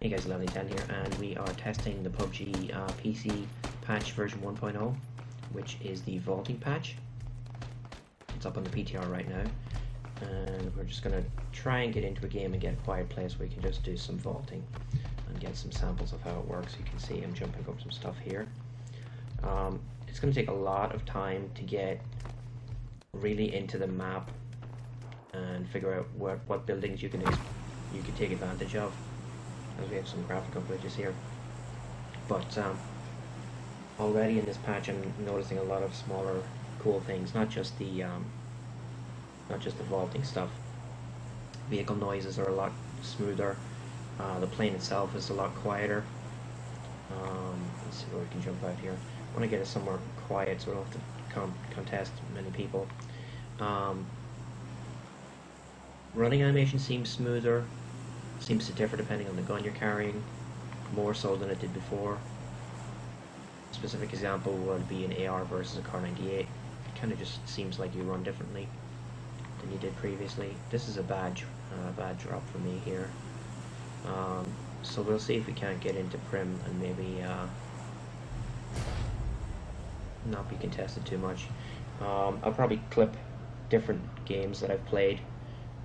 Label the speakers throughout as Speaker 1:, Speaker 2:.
Speaker 1: Hey guys, Lovely10 here, and we are testing the PUBG PC patch version 1.0, which is the vaulting patch. It's up on the PTR right now, and we're just going to try and get into a game and get a quiet place where we can just do some vaulting and get some samples of how it works. You can see I'm jumping over some stuff here. It's going to take a lot of time to get really into the map and figure out what buildings you can take advantage of. As we have some graphical glitches here, but already in this patch I'm noticing a lot of smaller cool things, not just the vaulting stuff. Vehicle noises are a lot smoother, the plane itself is a lot quieter. Let's see where we can jump out here. I want to get it somewhere quiet so we don't have to contest many people. Running animation seems smoother. Seems to differ depending on the gun you're carrying, more so than it did before. A specific example would be an AR versus a Car 98. It kind of just seems like you run differently than you did previously. This is a bad drop for me here. So we'll see if we can't get into Prim and maybe not be contested too much. I'll probably clip different games that I've played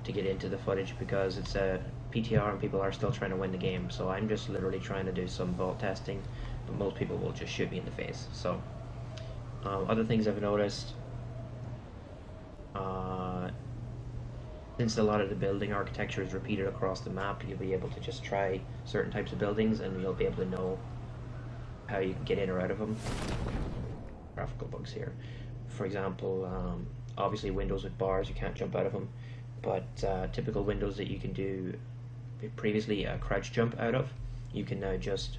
Speaker 1: to get into the footage because it's a PTR and people are still trying to win the game, so I'm just literally trying to do some vault testing, but most people will just shoot me in the face. So other things I've noticed, since a lot of the building architecture is repeated across the map, you'll be able to just try certain types of buildings and you'll be able to know how you can get in or out of them. Graphical bugs here, for example, obviously windows with bars, you can't jump out of them, but typical windows that you can do previously a crouch jump out of, you can now just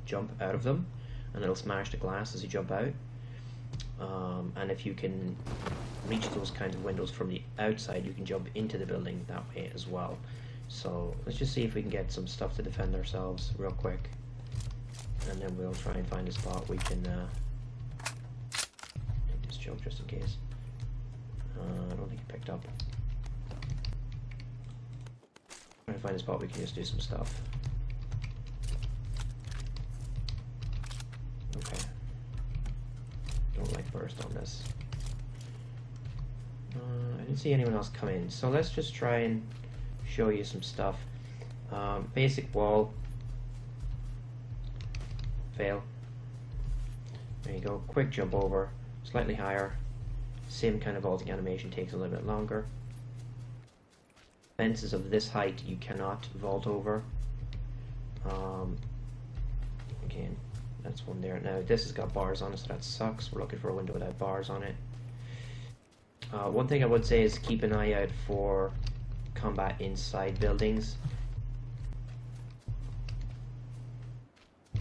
Speaker 1: jump out of them and it'll smash the glass as you jump out. And if you can reach those kinds of windows from the outside, you can jump into the building that way as well. So let's just see if we can get some stuff to defend ourselves real quick, and then we'll try and find a spot we can take this jump just in case. I don't think it picked up. Try to find a spot we can just do some stuff. Okay. Don't like burst on this. I didn't see anyone else come in, so let's just try and show you some stuff. Basic wall. Fail. There you go. Quick jump over. Slightly higher. Same kind of vaulting animation, takes a little bit longer. Fences of this height you cannot vault over. Again, that's one there. Now this has got bars on it, so that sucks. We're looking for a window without bars on it. One thing I would say is keep an eye out for combat inside buildings.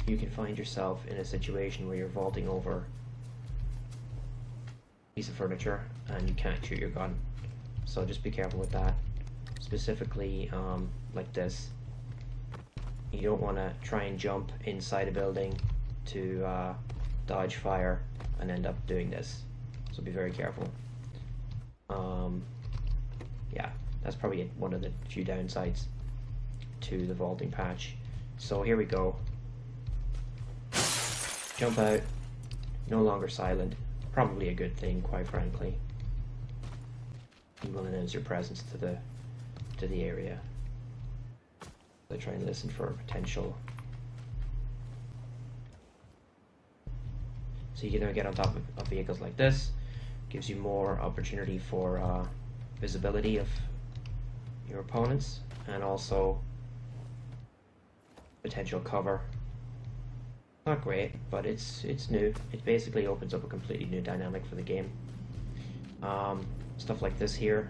Speaker 1: You can find yourself in a situation where you're vaulting over piece of furniture and you can't shoot your gun, so just be careful with that. Specifically like this, you don't want to try and jump inside a building to dodge fire and end up doing this, so be very careful. Yeah, that's probably one of the few downsides to the vaulting patch. So here we go. Jump out, no longer silent. Probably a good thing, quite frankly. You will announce your presence to the area. So try and listen for potential. So you can now get on top of vehicles like this. Gives you more opportunity for visibility of your opponents, and also potential cover. Not great, but it's new. It basically opens up a completely new dynamic for the game. Stuff like this here,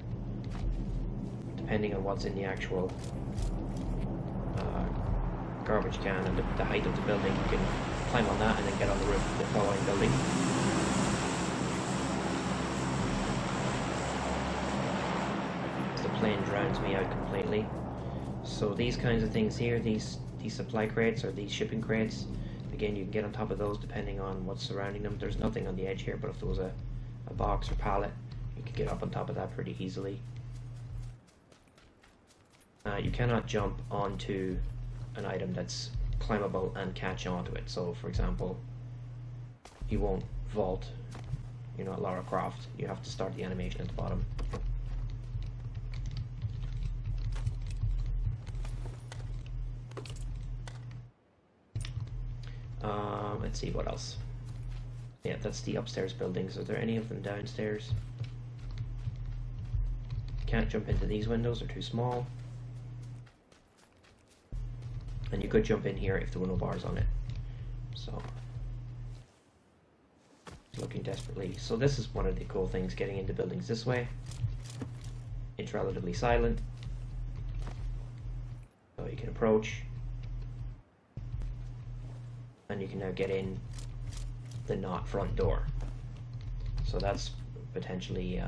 Speaker 1: depending on what's in the actual garbage can and the height of the building, you can climb on that and then get on the roof of the following building. The plane drowns me out completely. So these kinds of things here, these supply crates or these shipping crates, again, you can get on top of those depending on what's surrounding them. There's nothing on the edge here, but if there was a box or pallet, you could get up on top of that pretty easily. You cannot jump onto an item that's climbable and catch onto it. So for example, you won't vault, you know, at Lara Croft. You have to start the animation at the bottom. Let's see what else. Yeah, that's the upstairs buildings. Are there any of them downstairs? Can't jump into these windows, they're too small. And you could jump in here if there were no bars on it. So, looking desperately. So this is one of the cool things, getting into buildings this way. It's relatively silent. So you can approach. And you can now get in the not front door. So that's potentially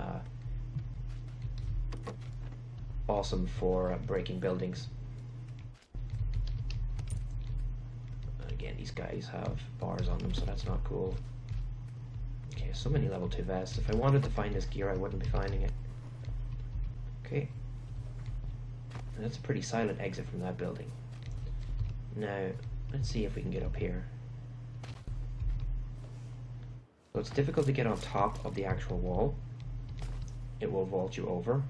Speaker 1: awesome for breaking buildings. Again, these guys have bars on them, so that's not cool. Okay, so many level 2 vests. If I wanted to find this gear, I wouldn't be finding it. Okay. And that's a pretty silent exit from that building. Now, let's see if we can get up here. So it's difficult to get on top of the actual wall. It will vault you over.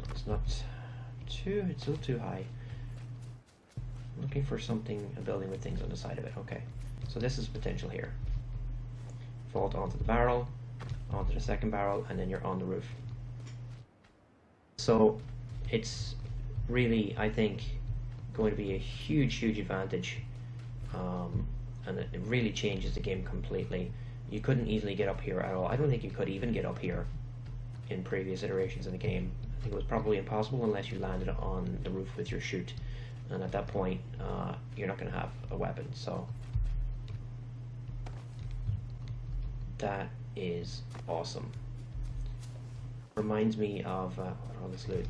Speaker 1: It's not too, it's a little too high. I'm looking for something, a building with things on the side of it. Okay, so this is potential here. Vault onto the barrel, onto the second barrel, and then you're on the roof. So it's really, I think, going to be a huge advantage, and it really changes the game completely. You couldn't easily get up here at all. I don't think you could even get up here in previous iterations of the game. I think it was probably impossible unless you landed on the roof with your chute, and at that point you're not going to have a weapon. So that is awesome. Reminds me of all this loot,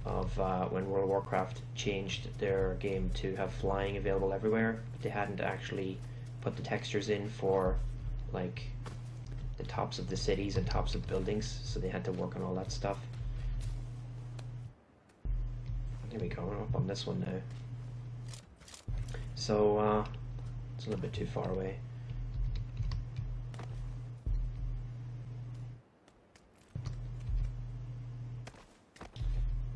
Speaker 1: of when World of Warcraft changed their game to have flying available everywhere, but they hadn't actually put the textures in for like the tops of the cities and tops of buildings, so they had to work on all that stuff. There we go, we're up on this one now. So it's a little bit too far away.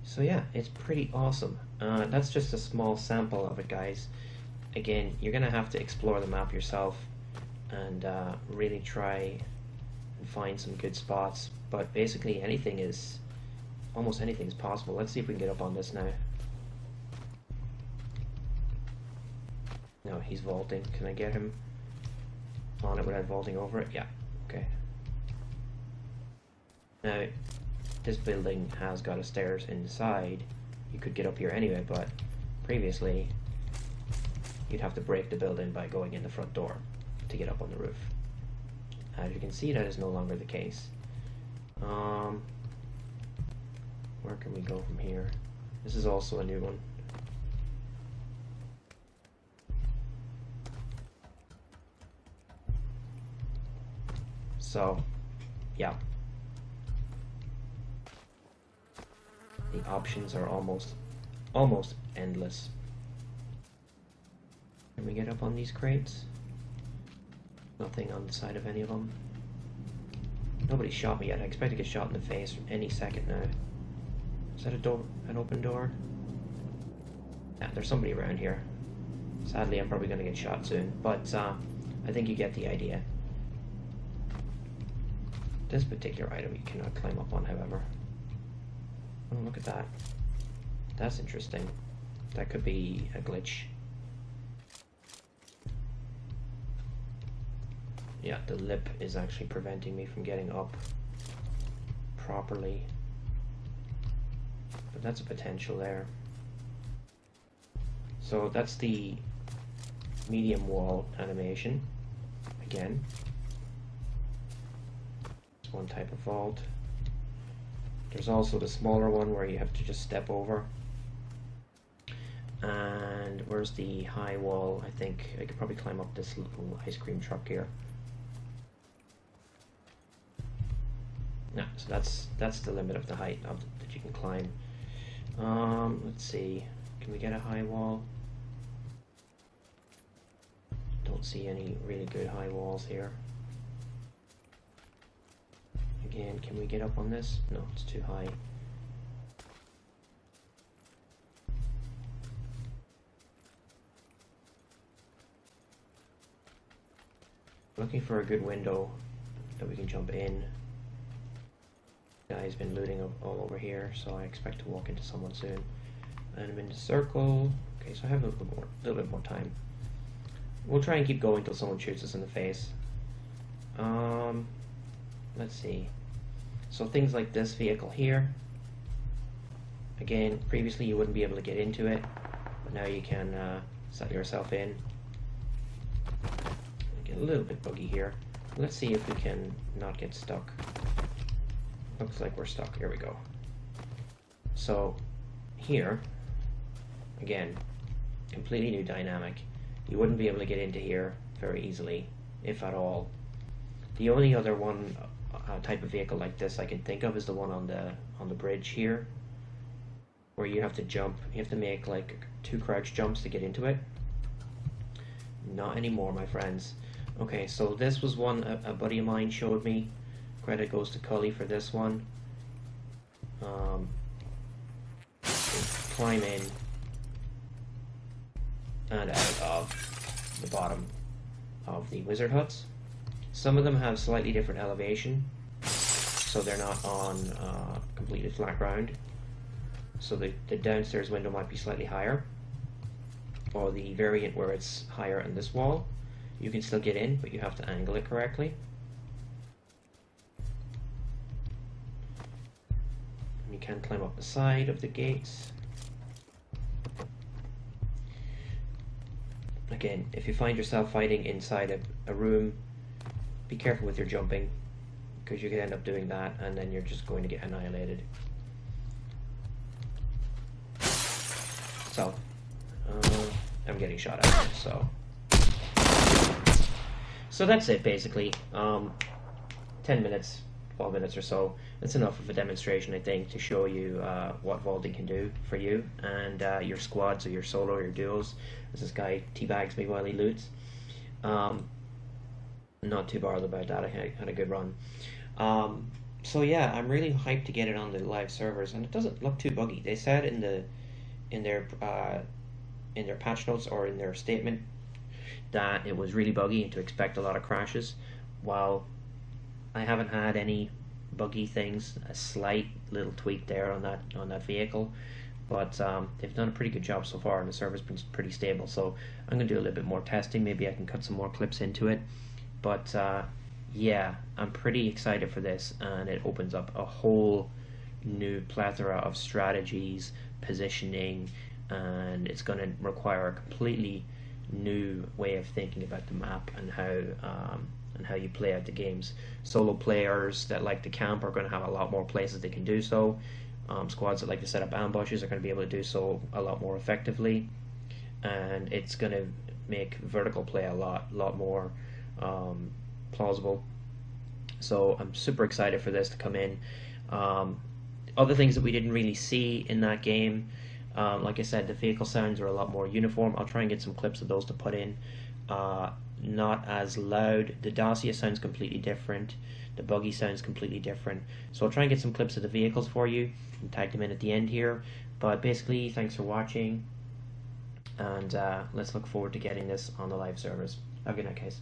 Speaker 1: So yeah, it's pretty awesome. That's just a small sample of it, guys. Again, you're gonna have to explore the map yourself and really try and find some good spots. But basically, almost anything is possible. Let's see if we can get up on this now. No, he's vaulting. Can I get him on it without vaulting over it? Yeah. Okay. Now, this building has got a stairs inside. You could get up here anyway, but previously you'd have to break the building by going in the front door to get up on the roof. As you can see, that is no longer the case. Where can we go from here? This is also a new one. So, yeah. The options are almost endless. Can we get up on these crates? Nothing on the side of any of them. Nobody shot me yet. I expect to get shot in the face any second now. Is that a door? An open door? Yeah, there's somebody around here. Sadly, I'm probably going to get shot soon, but I think you get the idea. This particular item you cannot climb up on, however. Oh, look at that. That's interesting. That could be a glitch. Yeah, the lip is actually preventing me from getting up properly. But that's a potential there. So that's the medium wall animation. Again. It's one type of vault. There's also the smaller one where you have to just step over. And where's the high wall? I think I could probably climb up this little ice cream truck here. No, so that's the limit of the height that you can climb. Let's see. Can we get a high wall? Don't see any really good high walls here. Again, can we get up on this? No, it's too high. Looking for a good window that we can jump in. Guy's been looting all over here, so I expect to walk into someone soon. And I'm in the circle. Okay, so I have a little bit more time. We'll try and keep going until someone shoots us in the face. Let's see. So things like this vehicle here. Again, previously you wouldn't be able to get into it, but now you can set yourself in. Get a little bit buggy here. Let's see if we can not get stuck. Looks like we're stuck. Here we go. So here, again, completely new dynamic. You wouldn't be able to get into here very easily, if at all. The only other one type of vehicle like this I can think of is the one on the bridge here, where you have to jump. You have to make like 2 crouch jumps to get into it. Not anymore, my friends. Okay, so this was one a buddy of mine showed me. Credit goes to Cully for this one. Climb in and out of the bottom of the wizard huts. Some of them have slightly different elevation, so they're not on completely flat ground. So the downstairs window might be slightly higher, or the variant where it's higher in this wall. You can still get in, but you have to angle it correctly. You can climb up the side of the gates. Again, if you find yourself fighting inside a room, be careful with your jumping, because you could end up doing that and then you're just going to get annihilated. So, I'm getting shot at, so that's it basically. 10 minutes, 12 minutes or so. That's enough of a demonstration, I think, to show you what vaulting can do for you and your squads or your solo or your duos. As this guy teabags me while he loots. Not too bothered about that. I had a good run. So yeah, I'm really hyped to get it on the live servers, and it doesn't look too buggy. They said in their patch notes or in their statement that it was really buggy and to expect a lot of crashes. While I haven't had any buggy things, a slight little tweak there on that vehicle, but they've done a pretty good job so far, and the server's been pretty stable. So I'm gonna do a little bit more testing. Maybe I can cut some more clips into it. But yeah, I'm pretty excited for this, and it opens up a whole new plethora of strategies, positioning, and it's going to require a completely new way of thinking about the map and how you play out the games. Solo players that like to camp are going to have a lot more places they can do so. Squads that like to set up ambushes are going to be able to do so a lot more effectively, and it's going to make vertical play a lot more plausible. So I'm super excited for this to come in. Other things that we didn't really see in that game, like I said, the vehicle sounds are a lot more uniform. I'll try and get some clips of those to put in. Not as loud. The Dacia sounds completely different. The buggy sounds completely different. So I'll try and get some clips of the vehicles for you and tag them in at the end here. But basically, thanks for watching, and let's look forward to getting this on the live servers. Have a good night, guys.